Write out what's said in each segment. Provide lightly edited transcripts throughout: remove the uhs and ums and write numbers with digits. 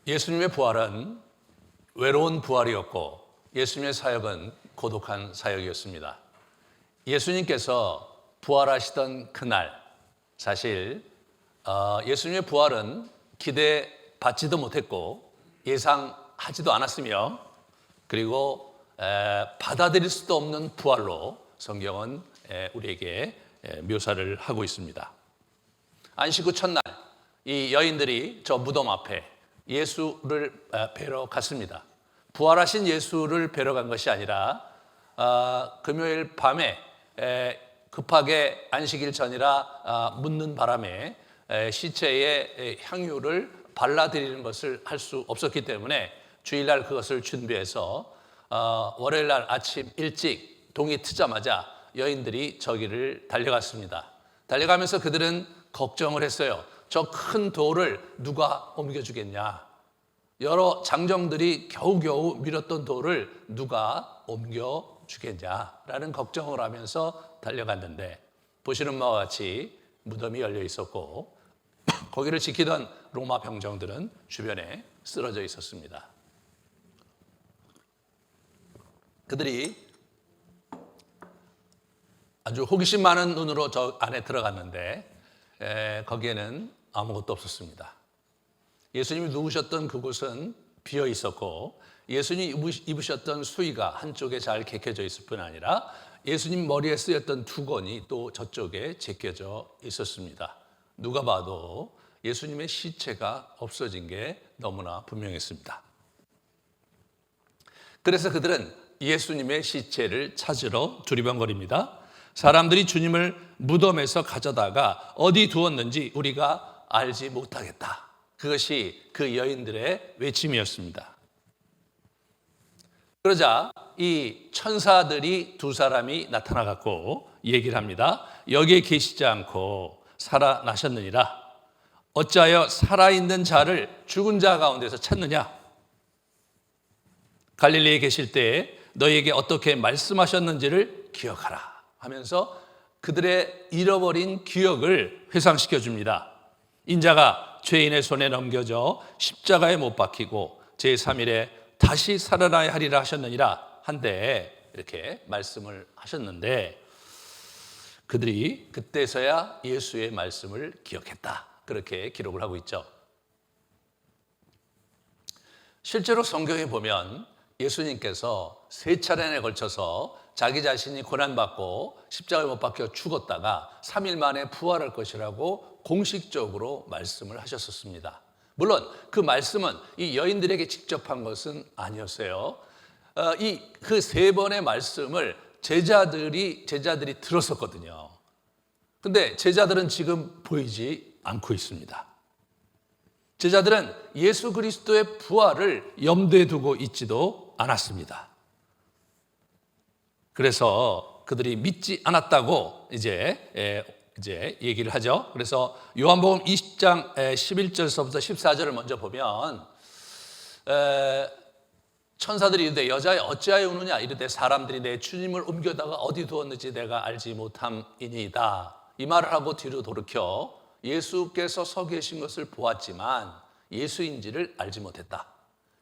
예수님의 부활은 외로운 부활이었고 예수님의 사역은 고독한 사역이었습니다. 예수님께서 부활하시던 그날, 사실 예수님의 부활은 기대받지도 못했고 예상하지도 않았으며, 그리고 받아들일 수도 없는 부활로 성경은 우리에게 묘사를 하고 있습니다. 안식 후 첫날 이 여인들이 저 무덤 앞에 예수를 뵈러 갔습니다. 부활하신 예수를 뵈러 간 것이 아니라 금요일 밤에 급하게 안식일 전이라 묻는 바람에 시체의 향유를 발라드리는 것을 할 수 없었기 때문에 주일날 그것을 준비해서 월요일날 아침 일찍 동이 트자마자 여인들이 저기를 달려갔습니다. 달려가면서 그들은 걱정을 했어요. 저 큰 돌을 누가 옮겨주겠냐. 여러 장정들이 겨우겨우 밀었던 돌을 누가 옮겨주겠냐라는 걱정을 하면서 달려갔는데, 보시는 바와 같이 무덤이 열려 있었고 거기를 지키던 로마 병정들은 주변에 쓰러져 있었습니다. 그들이 아주 호기심 많은 눈으로 저 안에 들어갔는데 거기에는 아무것도 없었습니다. 예수님이 누우셨던 그곳은 비어 있었고 예수님이 입으셨던 수의가 한쪽에 잘 개켜져 있을 뿐 아니라 예수님 머리에 쓰였던 두건이 또 저쪽에 제껴져 있었습니다. 누가 봐도 예수님의 시체가 없어진 게 너무나 분명했습니다. 그래서 그들은 예수님의 시체를 찾으러 두리번거립니다. 사람들이 주님을 무덤에서 가져다가 어디 두었는지 우리가 알지 못하겠다. 그것이 그 여인들의 외침이었습니다. 그러자 이 천사들이 두 사람이 나타나갖고 얘기를 합니다. 여기에 계시지 않고 살아나셨느니라. 어찌하여 살아있는 자를 죽은 자 가운데서 찾느냐? 갈릴리에 계실 때에 너희에게 어떻게 말씀하셨는지를 기억하라 하면서 그들의 잃어버린 기억을 회상시켜 줍니다. 인자가 죄인의 손에 넘겨져 십자가에 못 박히고 제3일에 다시 살아나야 하리라 하셨느니라 한데, 이렇게 말씀을 하셨는데 그들이 그때서야 예수의 말씀을 기억했다, 그렇게 기록을 하고 있죠. 실제로 성경에 보면 예수님께서 3차례에 걸쳐서 자기 자신이 고난받고 십자가에 못 박혀 죽었다가 3일 만에 부활할 것이라고 공식적으로 말씀을 하셨었습니다. 물론 그 말씀은 이 여인들에게 직접 한 것은 아니었어요. 그 3번의 말씀을 제자들이 들었었거든요. 근데 제자들은 지금 보이지 않고 있습니다. 제자들은 예수 그리스도의 부활을 염두에 두고 있지도 않았습니다. 그래서 그들이 믿지 않았다고 이제 얘기를 하죠. 그래서 요한복음 20장 11절서부터 14절을 먼저 보면 천사들이 이르되 여자여 어찌하여 우느냐 이르되 사람들이 내 주님을 옮겨다가 어디 두었는지 내가 알지 못함이니이다. 이 말을 하고 뒤로 돌이켜 예수께서 서 계신 것을 보았지만 예수인지를 알지 못했다.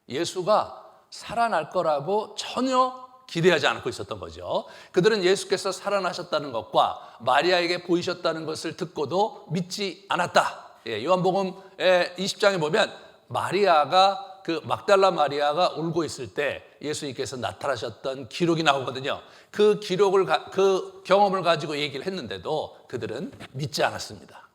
예수가 살아날 거라고 전혀 기대하지 않고 있었던 거죠. 그들은 예수께서 살아나셨다는 것과 마리아에게 보이셨다는 것을 듣고도 믿지 않았다. 요한복음 20장에 보면 마리아가 그 막달라 마리아가 울고 있을 때 예수님께서 나타나셨던 기록이 나오거든요. 그 기록을 그 경험을 가지고 얘기를 했는데도 그들은 믿지 않았습니다.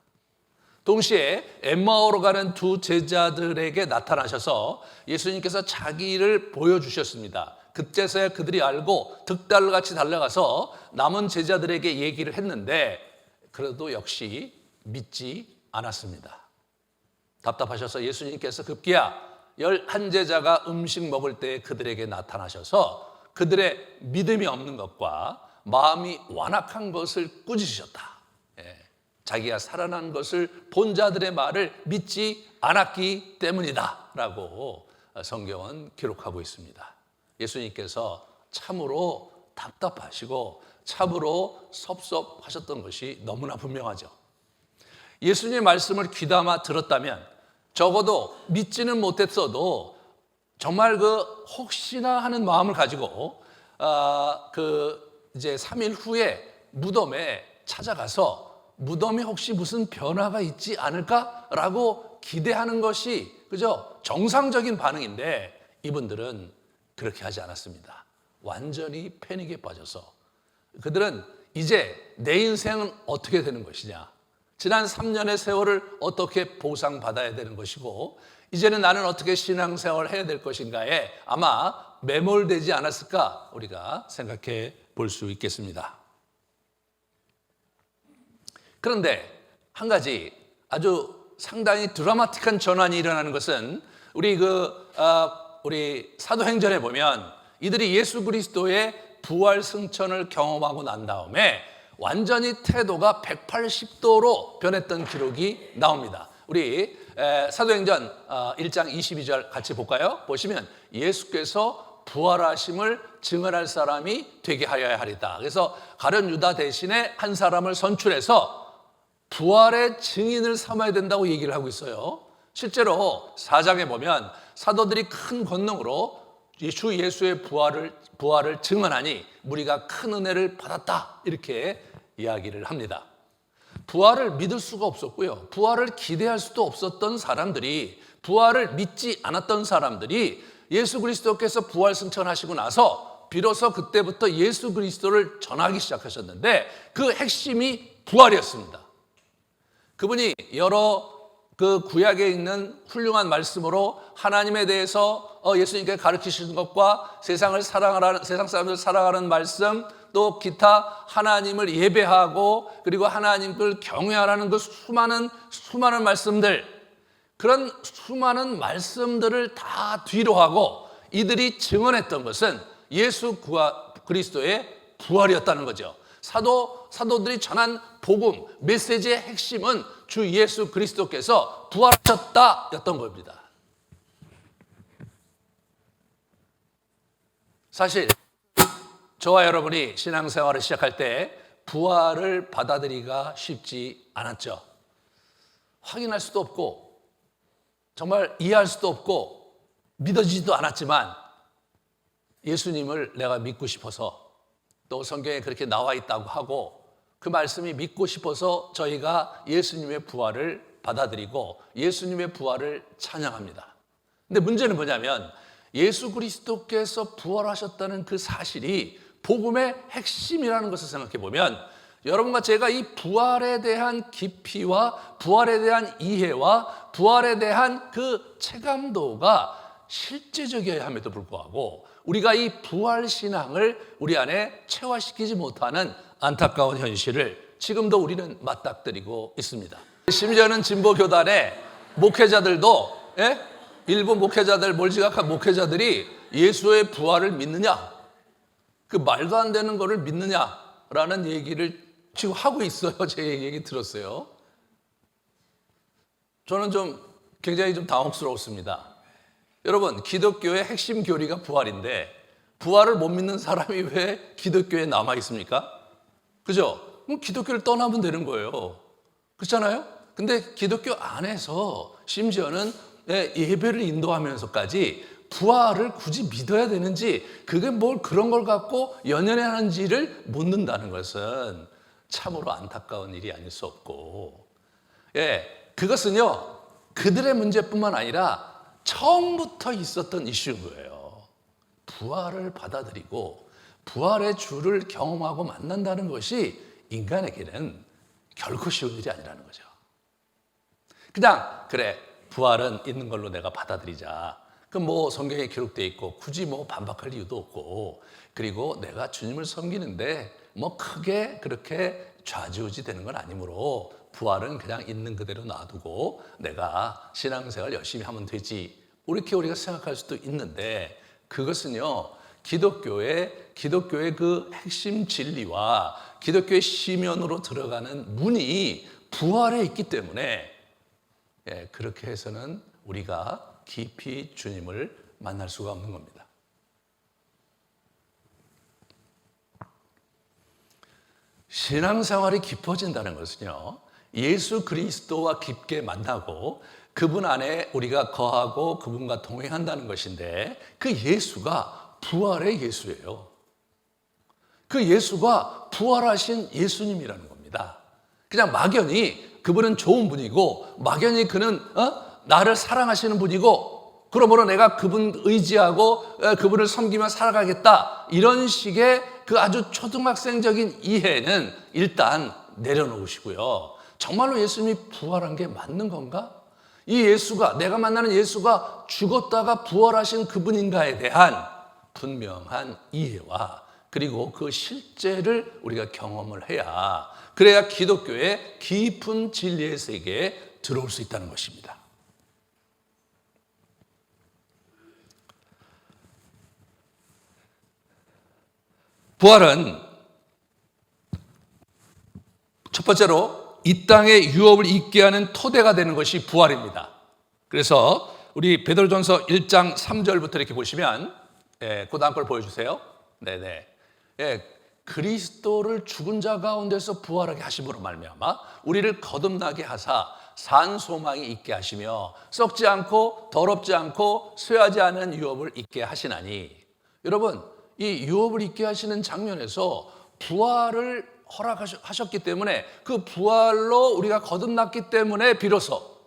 동시에 엠마오로 가는 두 제자들에게 나타나셔서 예수님께서 자기를 보여주셨습니다. 그때서야 그들이 알고 득달같이 달려가서 남은 제자들에게 얘기를 했는데 그래도 역시 믿지 않았습니다. 답답하셔서 예수님께서 급기야 11제자가 음식 먹을 때 그들에게 나타나셔서 그들의 믿음이 없는 것과 마음이 완악한 것을 꾸짖으셨다. 자기가 살아난 것을 본 자들의 말을 믿지 않았기 때문이다 라고 성경은 기록하고 있습니다. 예수님께서 참으로 답답하시고 참으로 섭섭하셨던 것이 너무나 분명하죠. 예수님의 말씀을 귀담아 들었다면 적어도 믿지는 못했어도 정말 그 혹시나 하는 마음을 가지고 이제 3일 후에 무덤에 찾아가서 무덤에 혹시 무슨 변화가 있지 않을까라고 기대하는 것이 그죠? 정상적인 반응인데 이분들은 그렇게 하지 않았습니다. 완전히 패닉에 빠져서 그들은 이제 내 인생은 어떻게 되는 것이냐, 지난 3년의 세월을 어떻게 보상받아야 되는 것이고 이제는 나는 어떻게 신앙생활을 해야 될 것인가에 아마 매몰되지 않았을까 우리가 생각해 볼 수 있겠습니다. 그런데 한 가지 아주 상당히 드라마틱한 전환이 일어나는 것은 우리 사도행전에 보면 이들이 예수 그리스도의 부활 승천을 경험하고 난 다음에 완전히 태도가 180도로 변했던 기록이 나옵니다. 우리 사도행전 1장 22절 같이 볼까요? 보시면 예수께서 부활하심을 증언할 사람이 되게 하여야 하리다. 그래서 가룟 유다 대신에 한 사람을 선출해서 부활의 증인을 삼아야 된다고 얘기를 하고 있어요. 실제로 4장에 보면 사도들이 큰 권능으로 주 예수의 부활을 증언하니 무리가 큰 은혜를 받았다 이렇게 이야기를 합니다. 부활을 믿을 수가 없었고요. 부활을 기대할 수도 없었던 사람들이, 부활을 믿지 않았던 사람들이 예수 그리스도께서 부활 승천하시고 나서 비로소 그때부터 예수 그리스도를 전하기 시작하셨는데 그 핵심이 부활이었습니다. 그분이 여러 그 구약에 있는 훌륭한 말씀으로 하나님에 대해서 예수님께 가르치시는 것과 세상 사람들 사랑하는 말씀, 또 기타 하나님을 예배하고 그리고 하나님을 경외하라는 그 수많은 말씀들, 그런 수많은 말씀들을 다 뒤로 하고 이들이 증언했던 것은 예수 그리스도의 부활이었다는 거죠. 사도들이 전한 복음, 메시지의 핵심은 주 예수 그리스도께서 부활하셨다였던 겁니다. 사실 저와 여러분이 신앙생활을 시작할 때 부활을 받아들이기가 쉽지 않았죠. 확인할 수도 없고 정말 이해할 수도 없고 믿어지지도 않았지만 예수님을 내가 믿고 싶어서 또 성경에 그렇게 나와 있다고 하고 그 말씀이 믿고 싶어서 저희가 예수님의 부활을 받아들이고 예수님의 부활을 찬양합니다. 근데 문제는 뭐냐면 예수 그리스도께서 부활하셨다는 그 사실이 복음의 핵심이라는 것을 생각해 보면 여러분과 제가 이 부활에 대한 깊이와 부활에 대한 이해와 부활에 대한 그 체감도가 실제적이어야 함에도 불구하고 우리가 이 부활 신앙을 우리 안에 체화시키지 못하는 안타까운 현실을 지금도 우리는 맞닥뜨리고 있습니다. 심지어는 진보교단의 목회자들도 일부 목회자들, 몰지각한 목회자들이 예수의 부활을 믿느냐, 그 말도 안 되는 거를 믿느냐라는 얘기를 지금 하고 있어요. 제 얘기 들었어요. 저는 굉장히 당혹스러웠습니다. 여러분, 기독교의 핵심 교리가 부활인데 부활을 못 믿는 사람이 왜 기독교에 남아 있습니까? 그죠? 그럼 기독교를 떠나면 되는 거예요. 그렇잖아요? 근데 기독교 안에서 심지어는 예배를 인도하면서까지 부활을 굳이 믿어야 되는지, 그게 뭘 그런 걸 갖고 연연하는지를 묻는다는 것은 참으로 안타까운 일이 아닐 수 없고, 그것은요 그들의 문제뿐만 아니라 처음부터 있었던 이슈인 거예요. 부활을 받아들이고 부활의 주를 경험하고 만난다는 것이 인간에게는 결코 쉬운 일이 아니라는 거죠. 그냥 그래, 부활은 있는 걸로 내가 받아들이자. 그럼 성경에 기록되어 있고 굳이 반박할 이유도 없고, 그리고 내가 주님을 섬기는데 크게 그렇게 좌지우지 되는 건 아니므로 부활은 그냥 있는 그대로 놔두고 내가 신앙생활 열심히 하면 되지, 이렇게 우리가 생각할 수도 있는데, 그것은요 기독교의 그 핵심 진리와 기독교의 시면으로 들어가는 문이 부활에 있기 때문에 그렇게 해서는 우리가 깊이 주님을 만날 수가 없는 겁니다. 신앙생활이 깊어진다는 것은요 예수 그리스도와 깊게 만나고 그분 안에 우리가 거하고 그분과 동행한다는 것인데 그 예수가 부활의 예수예요. 그 예수가 부활하신 예수님이라는 겁니다. 그냥 막연히 그분은 좋은 분이고 막연히 그는 나를 사랑하시는 분이고 그러므로 내가 그분 의지하고 그분을 섬기며 살아가겠다 이런 식의 그 아주 초등학생적인 이해는 일단 내려놓으시고요. 정말로 예수님이 부활한 게 맞는 건가? 이 예수가 내가 만나는 예수가 죽었다가 부활하신 그분인가에 대한 분명한 이해와 그리고 그 실제를 우리가 경험을 해야 그래야 기독교의 깊은 진리의 세계에 들어올 수 있다는 것입니다. 부활은 첫 번째로 이 땅에 유업을 잊게 하는 토대가 되는 것이 부활입니다. 그래서 우리 베드로전서 1장 3절부터 이렇게 보시면 그 다음 걸 보여주세요. 네네. 그리스도를 죽은 자 가운데서 부활하게 하심으로 말미암아 우리를 거듭나게 하사 산 소망이 있게 하시며 썩지 않고 더럽지 않고 쇠하지 않은 유업을 잊게 하시나니 여러분 이 유업을 잊게 하시는 장면에서 부활을 허락하셨기 때문에 그 부활로 우리가 거듭났기 때문에 비로소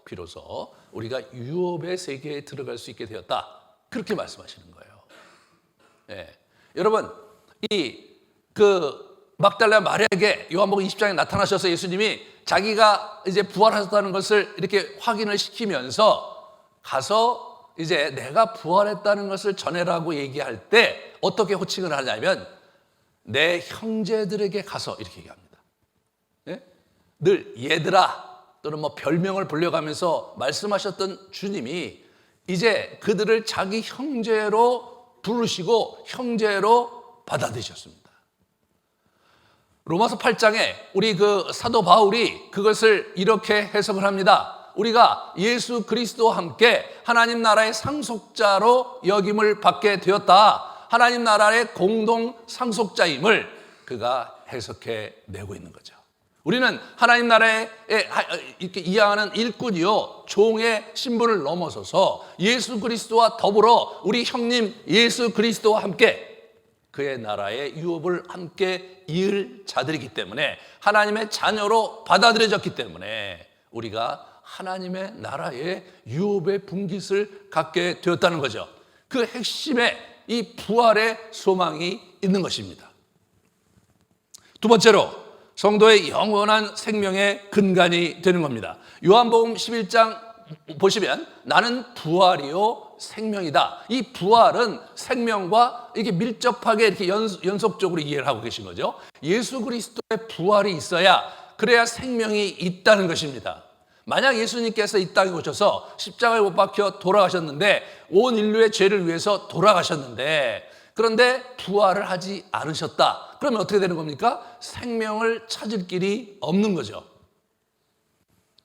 우리가 유업의 세계에 들어갈 수 있게 되었다. 그렇게 말씀하시는 거예요. 여러분 막달라 마리아에게 요한복음 20장에 나타나셔서 예수님이 자기가 이제 부활하셨다는 것을 이렇게 확인을 시키면서 가서 이제 내가 부활했다는 것을 전해라고 얘기할 때 어떻게 호칭을 하냐면 내 형제들에게 가서 이렇게 얘기합니다. 늘 얘들아 또는 뭐 별명을 불려가면서 말씀하셨던 주님이 이제 그들을 자기 형제로 부르시고 형제로 받아들이셨습니다. 로마서 8장에 우리 사도 바울이 그것을 이렇게 해석을 합니다. 우리가 예수 그리스도와 함께 하나님 나라의 상속자로 여김을 받게 되었다. 하나님 나라의 공동 상속자임을 그가 해석해 내고 있는 거죠. 우리는 하나님 나라에 이렇게 이해하는 일꾼이요 종의 신분을 넘어서서 예수 그리스도와 더불어 우리 형님 예수 그리스도와 함께 그의 나라의 유업을 함께 이을 자들이기 때문에 하나님의 자녀로 받아들여졌기 때문에 우리가 하나님의 나라의 유업의 분깃을 갖게 되었다는 거죠. 그 핵심에 이 부활의 소망이 있는 것입니다. 두 번째로 성도의 영원한 생명의 근간이 되는 겁니다. 요한복음 11장 보시면 나는 부활이요 생명이다. 이 부활은 생명과 이게 밀접하게 이렇게 연속적으로 이해를 하고 계신 거죠. 예수 그리스도의 부활이 있어야 그래야 생명이 있다는 것입니다. 만약 예수님께서 이 땅에 오셔서 십자가에 못 박혀 돌아가셨는데 온 인류의 죄를 위해서 돌아가셨는데 그런데 부활을 하지 않으셨다. 그러면 어떻게 되는 겁니까? 생명을 찾을 길이 없는 거죠.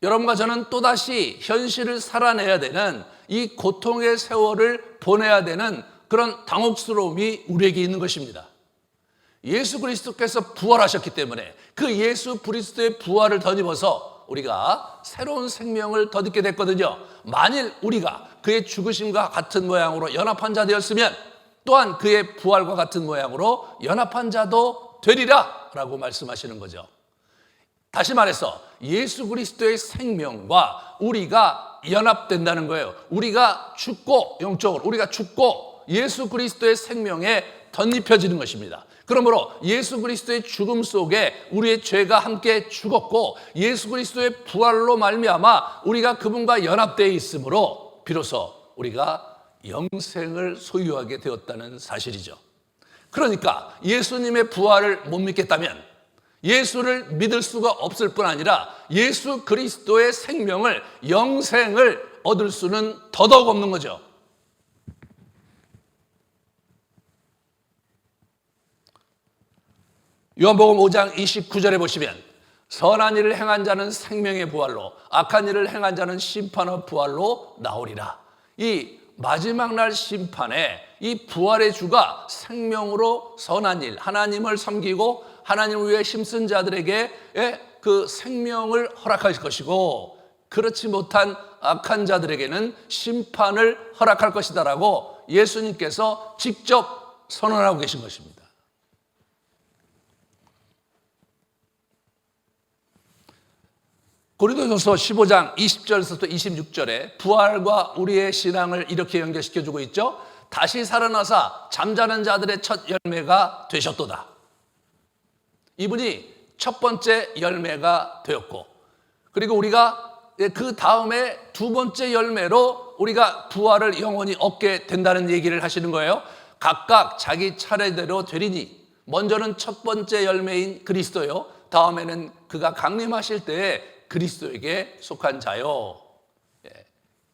여러분과 저는 또다시 현실을 살아내야 되는 이 고통의 세월을 보내야 되는 그런 당혹스러움이 우리에게 있는 것입니다. 예수 그리스도께서 부활하셨기 때문에 그 예수 그리스도의 부활을 덧입어서 우리가 새로운 생명을 덧입게 됐거든요. 만일 우리가 그의 죽으심과 같은 모양으로 연합한 자 되었으면 또한 그의 부활과 같은 모양으로 연합한 자도 되리라 라고 말씀하시는 거죠. 다시 말해서 예수 그리스도의 생명과 우리가 연합된다는 거예요. 우리가 죽고 영적으로 우리가 죽고 예수 그리스도의 생명에 덧입혀지는 것입니다. 그러므로 예수 그리스도의 죽음 속에 우리의 죄가 함께 죽었고 예수 그리스도의 부활로 말미암아 우리가 그분과 연합되어 있으므로 비로소 우리가 영생을 소유하게 되었다는 사실이죠. 그러니까 예수님의 부활을 못 믿겠다면 예수를 믿을 수가 없을 뿐 아니라 예수 그리스도의 생명을 영생을 얻을 수는 더더욱 없는 거죠. 요한복음 5장 29절에 보시면 선한 일을 행한 자는 생명의 부활로 악한 일을 행한 자는 심판의 부활로 나오리라. 이 마지막 날 심판에 이 부활의 주가 생명으로 선한 일, 하나님을 섬기고 하나님을 위해 힘쓴 자들에게 그 생명을 허락하실 것이고 그렇지 못한 악한 자들에게는 심판을 허락할 것이다라고 예수님께서 직접 선언하고 계신 것입니다. 고린도전서 15장 20절에서부터 26절에 부활과 우리의 신앙을 이렇게 연결시켜주고 있죠. 다시 살아나사 잠자는 자들의 첫 열매가 되셨도다. 이분이 첫 번째 열매가 되었고, 그리고 우리가 그 다음에 두 번째 열매로 우리가 부활을 영원히 얻게 된다는 얘기를 하시는 거예요. 각각 자기 차례대로 되리니, 먼저는 첫 번째 열매인 그리스도요, 다음에는 그가 강림하실 때에 그리스도에게 속한 자요.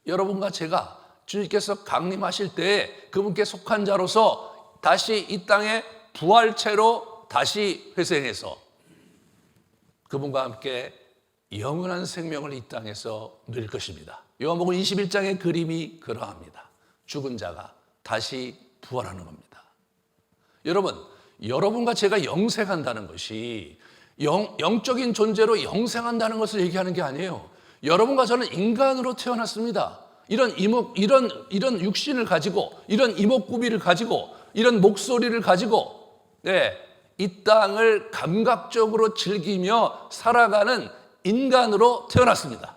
여러분과 제가 주님께서 강림하실 때에 그분께 속한 자로서 다시 이 땅에 부활체로 다시 회생해서 그분과 함께 영원한 생명을 이 땅에서 누릴 것입니다. 요한복음 21장의 그림이 그러합니다. 죽은 자가 다시 부활하는 겁니다. 여러분, 여러분과 제가 영생한다는 것이 영적인 존재로 영생한다는 것을 얘기하는 게 아니에요. 여러분과 저는 인간으로 태어났습니다. 이런 육신을 가지고, 이런 이목구비를 가지고, 이런 목소리를 가지고, 이 땅을 감각적으로 즐기며 살아가는 인간으로 태어났습니다.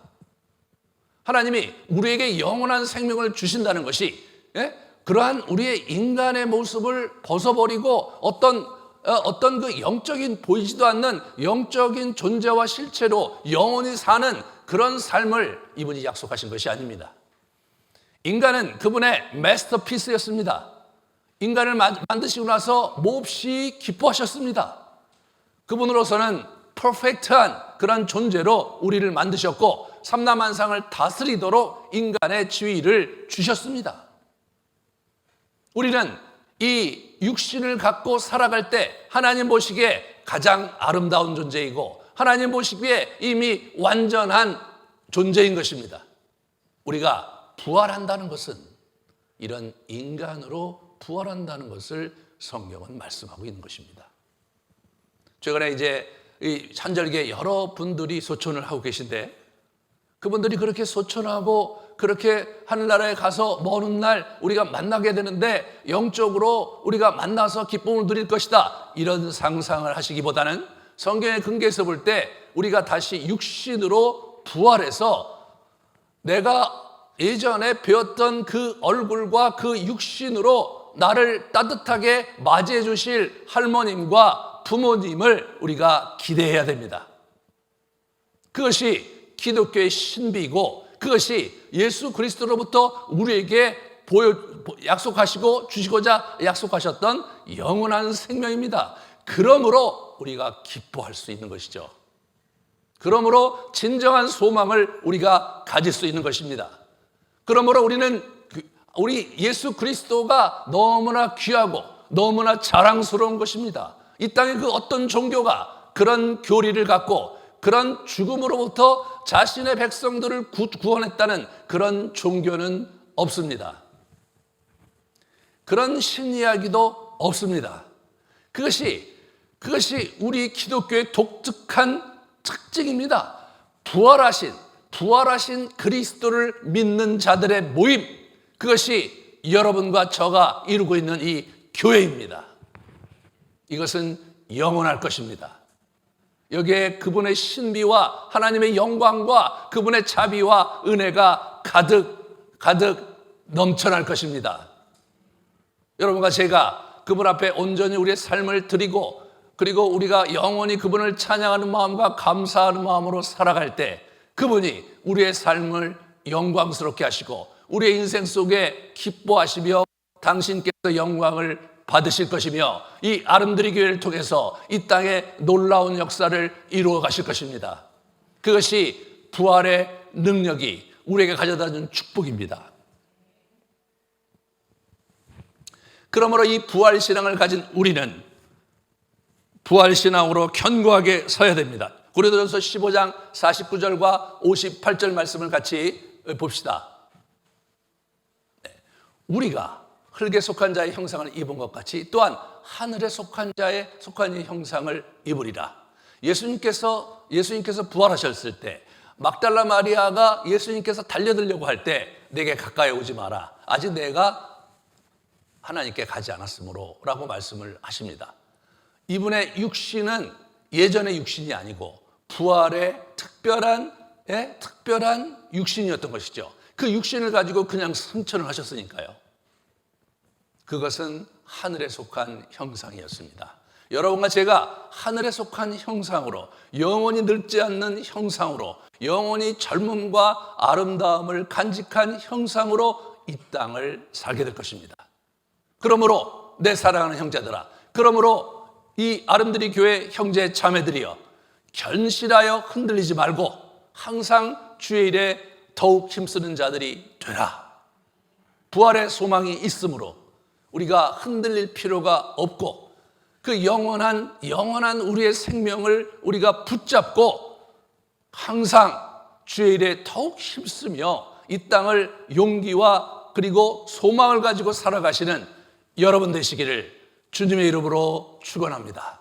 하나님이 우리에게 영원한 생명을 주신다는 것이, 그러한 우리의 인간의 모습을 벗어버리고 어떤 그 영적인, 보이지도 않는 영적인 존재와 실체로 영원히 사는 그런 삶을 이분이 약속하신 것이 아닙니다. 인간은 그분의 마스터피스였습니다. 인간을 만드시고 나서 몹시 기뻐하셨습니다. 그분으로서는 퍼펙트한 그런 존재로 우리를 만드셨고, 삼라만상을 다스리도록 인간의 지위를 주셨습니다. 우리는 이 육신을 갖고 살아갈 때 하나님 보시기에 가장 아름다운 존재이고, 하나님 보시기에 이미 완전한 존재인 것입니다. 우리가 부활한다는 것은 이런 인간으로 부활한다는 것을 성경은 말씀하고 있는 것입니다. 최근에 이제 이 산절기에 여러 분들이 소천을 하고 계신데, 그분들이 그렇게 소천하고 그렇게 하늘나라에 가서 먼 훗날 우리가 만나게 되는데 영적으로 우리가 만나서 기쁨을 누릴 것이다, 이런 상상을 하시기보다는 성경의 근거에서 볼 때 우리가 다시 육신으로 부활해서 내가 예전에 배웠던 그 얼굴과 그 육신으로 나를 따뜻하게 맞이해 주실 할머님과 부모님을 우리가 기대해야 됩니다. 그것이 기독교의 신비이고, 그것이 예수 그리스도로부터 우리에게 약속하시고 주시고자 약속하셨던 영원한 생명입니다. 그러므로 우리가 기뻐할 수 있는 것이죠. 그러므로 진정한 소망을 우리가 가질 수 있는 것입니다. 그러므로 우리 예수 그리스도가 너무나 귀하고 너무나 자랑스러운 것입니다. 이 땅에 그 어떤 종교가 그런 교리를 갖고 그런 죽음으로부터 자신의 백성들을 구원했다는 그런 종교는 없습니다. 그런 신이야기도 없습니다. 그것이 우리 기독교의 독특한 특징입니다. 부활하신 그리스도를 믿는 자들의 모임, 그것이 여러분과 저가 이루고 있는 이 교회입니다. 이것은 영원할 것입니다. 여기에 그분의 신비와 하나님의 영광과 그분의 자비와 은혜가 가득 넘쳐날 것입니다. 여러분과 제가 그분 앞에 온전히 우리의 삶을 드리고, 그리고 우리가 영원히 그분을 찬양하는 마음과 감사하는 마음으로 살아갈 때 그분이 우리의 삶을 영광스럽게 하시고 우리의 인생 속에 기뻐하시며 당신께서 영광을 받으실 것이며 이 아름드리 교회를 통해서 이 땅에 놀라운 역사를 이루어 가실 것입니다. 그것이 부활의 능력이 우리에게 가져다준 축복입니다. 그러므로 이 부활신앙을 가진 우리는 부활신앙으로 견고하게 서야 됩니다. 고린도전서 15장 49절과 58절 말씀을 같이 봅시다. 우리가 흙에 속한 자의 형상을 입은 것 같이 또한 하늘에 속한 자의 속한 형상을 입으리라. 예수님께서 부활하셨을 때 막달라 마리아가 예수님께서 달려들려고 할 때 내게 가까이 오지 마라. 아직 내가 하나님께 가지 않았으므로 라고 말씀을 하십니다. 이분의 육신은 예전의 육신이 아니고 부활의 특별한 육신이었던 것이죠. 그 육신을 가지고 그냥 승천을 하셨으니까요. 그것은 하늘에 속한 형상이었습니다. 여러분과 제가 하늘에 속한 형상으로, 영원히 늙지 않는 형상으로, 영원히 젊음과 아름다움을 간직한 형상으로 이 땅을 살게 될 것입니다. 그러므로 내 사랑하는 형제들아, 그러므로 이 아름드리 교회 형제 자매들이여, 견실하여 흔들리지 말고 항상 주의 일에 더욱 힘쓰는 자들이 되라. 부활의 소망이 있으므로 우리가 흔들릴 필요가 없고 그 영원한 우리의 생명을 우리가 붙잡고 항상 주의 일에 더욱 힘쓰며 이 땅을 용기와 그리고 소망을 가지고 살아가시는 여러분 되시기를 주님의 이름으로 축원합니다.